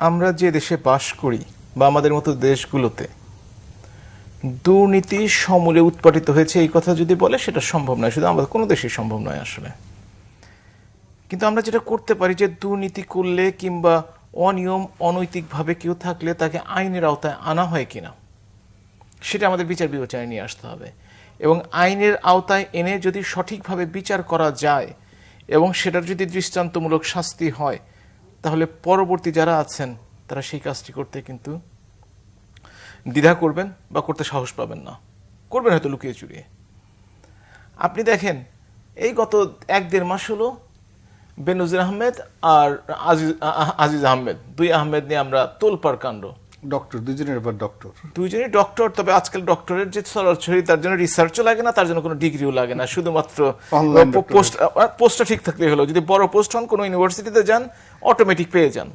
আমরা যে দেশে বাস করি বা আমাদের মতো দেশগুলোতে দুর্নীতি সমূলে উৎপাটিত হয়েছে এই কথা যদি বলে সেটা সম্ভব নয়, শুধু আমাদের কোনো দেশেই সম্ভব নয় আসলে। কিন্তু আমরা যেটা করতে পারি যে দুর্নীতি করলে কিংবা অনিয়ম অনৈতিকভাবে কেউ থাকলে তাকে আইনের আওতায় আনা হয় কিনা সেটা আমাদের বিচার বিবেচনায় নিয়ে আসতে হবে, এবং আইনের আওতায় এনে যদি সঠিকভাবে বিচার করা যায় এবং সেটার যদি দৃষ্টান্তমূলক শাস্তি হয় তাহলে পরবর্তী যারা আছেন তারা সেই কাজটি করতে কিন্তু দ্বিধা করবেন বা করতে সাহস পাবেন না, করবেন হয়তো লুকিয়ে চুরিয়ে। আপনি দেখেন এই গত 1-1.5 মাস হলো বেনজির আহমেদ আর আজিজ আহমেদ, দুই আহমেদ নিয়ে আমরা তোলপাড় কাণ্ড। ডক্টর দুইজনই ডক্টর, তবে আজকাল ডক্টরের যে ছড়াছড়ি তার জন্য রিসার্চও লাগে না, তার জন্য কোনো ডিগ্রিও লাগে না, শুধুমাত্র পোস্টটা ঠিক থাকলেই হলো। যদি বড় পোস্ট হন কোনো ইউনিভার্সিটিতে যান অটোমেটিক পেয়ে যান।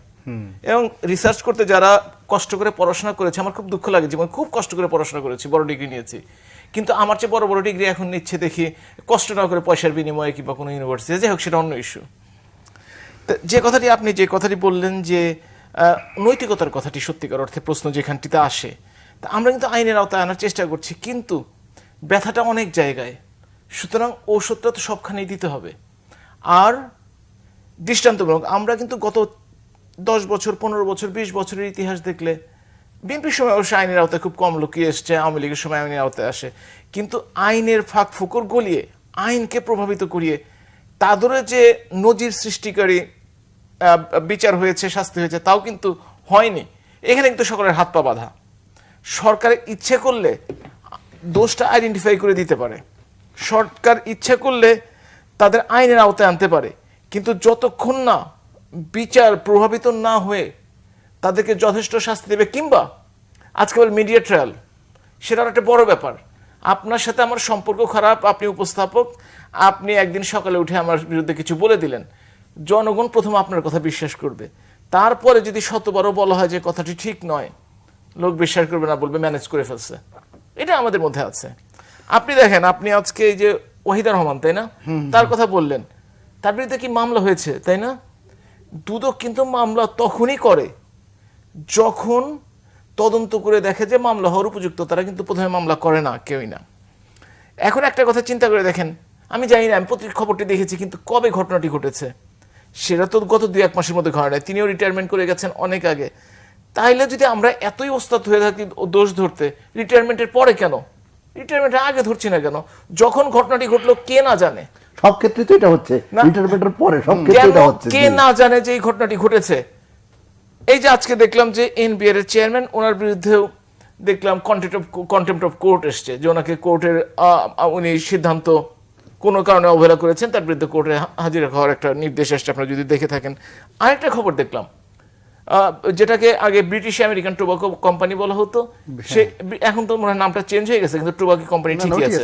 এবং রিসার্চ করতে যারা কষ্ট করে পড়াশোনা করেছে, আমার খুব দুঃখ লাগে, যেমন খুব কষ্ট করে পড়াশোনা করেছি, বড় ডিগ্রি নিয়েছি, কিন্তু আমার চেয়ে বড় বড় ডিগ্রি এখন নিচ্ছে দেখি কষ্ট না করে পয়সার বিনিময়ে কিংবা কোনো ইউনিভার্সিটি। যাই হোক, সেটা অন্য ইস্যু। আপনি যে কথাটি বললেন যে নৈতিকতার কথাটি সত্যিকার অর্থে প্রশ্ন যেখানটিতে আসে, তা আমরা কিন্তু আইনের আওতায় আনার চেষ্টা করছি, কিন্তু ব্যথাটা অনেক জায়গায়, সুতরাং ঔষধটা তো সবখানেই দিতে হবে। আর দৃষ্টান্তমূলক আমরা কিন্তু গত 10 বছর 15 বছর 20 বছরের ইতিহাস দেখলে বিএনপির সময় অবশ্য আইনের আওতায় খুব কম লোকই এসছে, আওয়ামী লীগের সময় আইনের আওতায় আসে, কিন্তু আইনের ফাঁক ফোকর গলিয়ে আইনকে প্রভাবিত করিয়ে তাদের যে নজির সৃষ্টিকারী বিচার হয়েছে, শাস্তি হয়েছে, তাও কিন্তু হয়নি। এখানে কিন্তু সকলের হাত পা বাঁধা। সরকারের ইচ্ছে করলে দোষটা আইডেন্টিফাই করে দিতে পারে, সরকার ইচ্ছে করলে তাদের আইনের আওতায় আনতে পারে, কিন্তু যতক্ষণ না বিচার প্রভাবিত না হয়ে তাদেরকে যথেষ্ট শাস্তি দেবে, কিংবা আজকে বল মিডিয়া ট্রায়াল, সেটা একটা বড় ব্যাপার। আপনার সাথে আমার সম্পর্ক খারাপ, আপনি উপস্থাপক, আপনি একদিন সকালে উঠে আমার বিরুদ্ধে কিছু বলে দিলেন, জনগণ প্রথম আপনার কথা বিশ্বাস করবে, তারপরে যদি 100বারও বলা হয় যে কথাটি ঠিক নয়, লোক বিশ্বাস করবে না, বলবে ম্যানেজ করে ফেলছে। এটা আমাদের মধ্যে আছে। আপনি দেখেন, আপনি আজকে এই যে ওয়াহিদা রহমান, তাই না, তার কথা বললেন, তার বিরুদ্ধে কি মামলা হয়েছে, তাই না? দুদক কিন্তু মামলা তখনই করে যখন তদন্ত করে দেখে যে মামলা হওয়ার উপযুক্ত, তারা কিন্তু প্রথমে মামলা করে না, কেউই না। এখন একটা কথা চিন্তা করে দেখেন, আমি জানি না, আমি প্রতি খবরটি দেখেছি, কিন্তু কবে ঘটনাটি ঘটেছে সেটা তো গত 2-1 মাসের মধ্যে ঘটে নাই, তিনিও রিটায়ারমেন্ট করে গেছেন অনেক আগে। তাইলে যদি আমরা এতই ওস্তাদ হয়ে থাকি দোষ ধরতে, রিটায়ারমেন্টের পরে কেন, রিটায়ারমেন্টের আগে ধরছি না কেন? যখন ঘটনাটি ঘটলো কে না জানে? সব ক্ষেত্রে তো এটা হচ্ছে, রিটায়ারমেন্টের পরে সব ক্ষেত্রে এটা হচ্ছে। কে না জানে যে এই ঘটনাটি ঘটেছে? এই যে আজকে দেখলাম যে এনবিআর এর চেয়ারম্যান, ওনার বিরুদ্ধেও দেখলাম কন্টেম্প্ট অফ কোর্ট এসছে, যে ওনাকে কোর্টের উনি সিদ্ধান্ত কোনো কারণে অবহেলা করেছেন, তার বিরুদ্ধে কোর্টে হাজির হওয়ার একটা নির্দেশ আসছে, আপনারা যদি দেখে থাকেন। আরেকটা খবর দেখলাম, যেটাকে আগে ব্রিটিশ আমেরিকান টোবাকো কোম্পানি বলা হতো, সে এখন তো মনে হয় নামটা চেঞ্জ হয়ে গেছে, কিন্তু টোবাকো কোম্পানি ঠিকই আছে,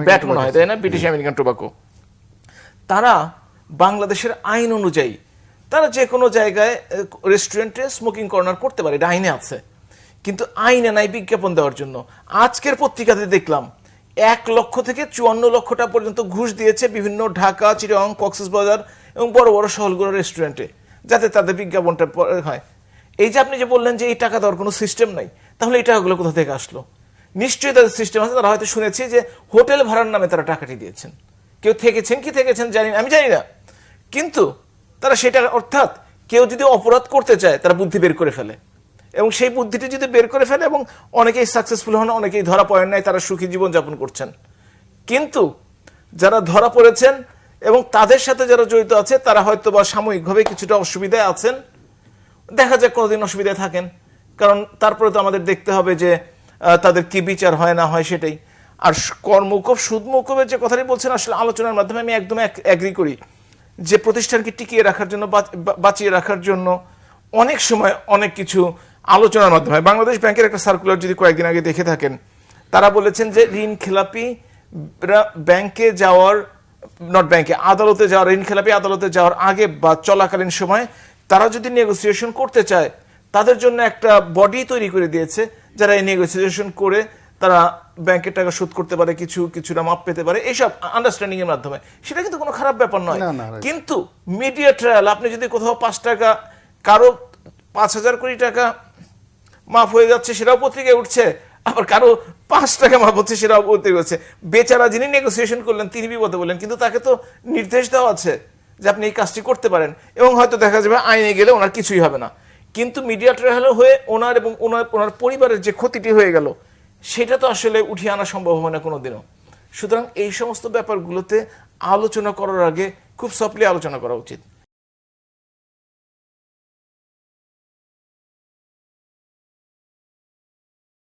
ব্যাট মনে হয়, তাই না, ব্রিটিশ আমেরিকান টোবাকো। তারা বাংলাদেশের আইন অনুযায়ী তারা যে কোনো জায়গায় রেস্টুরেন্টে স্মোকিং কর্নার করতে পারে, এটা আইনে আছে, কিন্তু আইনে নাই বিজ্ঞাপন দেওয়ার জন্য। আজকের পত্রিকাতে দেখলাম 1 লক্ষ থেকে 54 লক্ষ টাকা পর্যন্ত ঘুষ দিয়েছে বিভিন্ন ঢাকা, চিটাগং, কক্সবাজার এবং বড় বড় শহরগুলোর রেস্টুরেন্টে, যাতে তাদের বিজ্ঞাপনটা হয়। এই যে আপনি যে বললেন যে এই টাকা দেওয়ার কোনো সিস্টেম নাই, তাহলে এই টাকাগুলো কোথা থেকে আসলো? নিশ্চয়ই তাদের সিস্টেম আছে। তারা হয়তো শুনেছে যে হোটেল ভাড়ার নামে তারা টাকাটি দিয়েছেন, কেউ থেকেছেন কি থেকেছেন জানি না, আমি জানি না, কিন্তু তারা সেটা, অর্থাৎ কেউ যদি অপরাধ করতে চায় তারা বুদ্ধি বের করে ফেলে, এবং সেই বুদ্ধিটি যদি বের করে ফেলে, এবং অনেকেই সাকসেসফুল হন, অনেকেই ধরা পড়েন নাই, তারা সুখী জীবনযাপন করছেন। কিন্তু যারা ধরা পড়েছেন এবং তাদের সাথে যারা জড়িত আছে, তারা হয়তো বা সাময়িকভাবে কিছুটা অসুবিধায় আছেন, দেখা যাক কতদিন অসুবিধায় থাকেন, কারণ তারপরে তো আমাদের দেখতে হবে যে তাদের কি বিচার হয় না হয় সেটাই। আর কর্মকূপ সুদমৌকুবের যে কথাটি বলছেন, আসলে আলোচনার মাধ্যমে আমি একদম এগ্রি করি যে প্রতিষ্ঠানকে টিকিয়ে রাখার জন্য, বাঁচিয়ে রাখার জন্য অনেক সময় অনেক কিছু আলোচনার মাধ্যমে। বাংলাদেশ ব্যাংকের একটা সার্কুলার যদি কয়েকদিন আগে দেখে থাকেন, তারা বলেছেন যে ঋণ খেলাপি ব্যাংকে যাওয়ার, নট ব্যাংকে, আদালতে যাওয়ার, ঋণ খেলাপি আদালতে যাওয়ার আগে বা চলাকালীন সময় তারা যদি নেগোসিয়েশন করতে চায়, তাদের জন্য একটা বডি তৈরি করে দিয়েছে, যারা এই নেগোসিয়েশন করে তারা ব্যাংকের টাকা শোধ করতে পারে, কিছুটা মাপ পেতে পারে, এইসব আন্ডারস্ট্যান্ডিং এর মাধ্যমে। সেটা কিন্তু কোনো খারাপ ব্যাপার নয়, কিন্তু মিডিয়া ট্রায়াল, আপনি যদি কোথাও 5 টাকা কারো 5,000 কোটি টাকা মাফ হয়ে যাচ্ছে সেটাও পত্রিকায় উঠছে, আবার কারো 5 টাকা মাফ হচ্ছে সেটাও পত্রিকা হচ্ছে। বেচারা যিনি নেগোসিয়েশন করলেন তিনি বিপদে বললেন, কিন্তু তাকে তো নির্দেশ দেওয়া আছে যে আপনি এই কাজটি করতে পারেন, এবং হয়তো দেখা যাবে আইনে গেলে ওনার কিছুই হবে না। কিন্তু মিডিয়া ট্রায়াল হয়ে ওনার এবং ওনার পরিবারের যে ক্ষতিটি হয়ে গেল সেটা তো আসলে উঠিয়ে আনা সম্ভব হবে না কোনোদিনও। সুতরাং এই সমস্ত ব্যাপারগুলোতে আলোচনা করার আগে খুব সফটলি আলোচনা করা উচিত।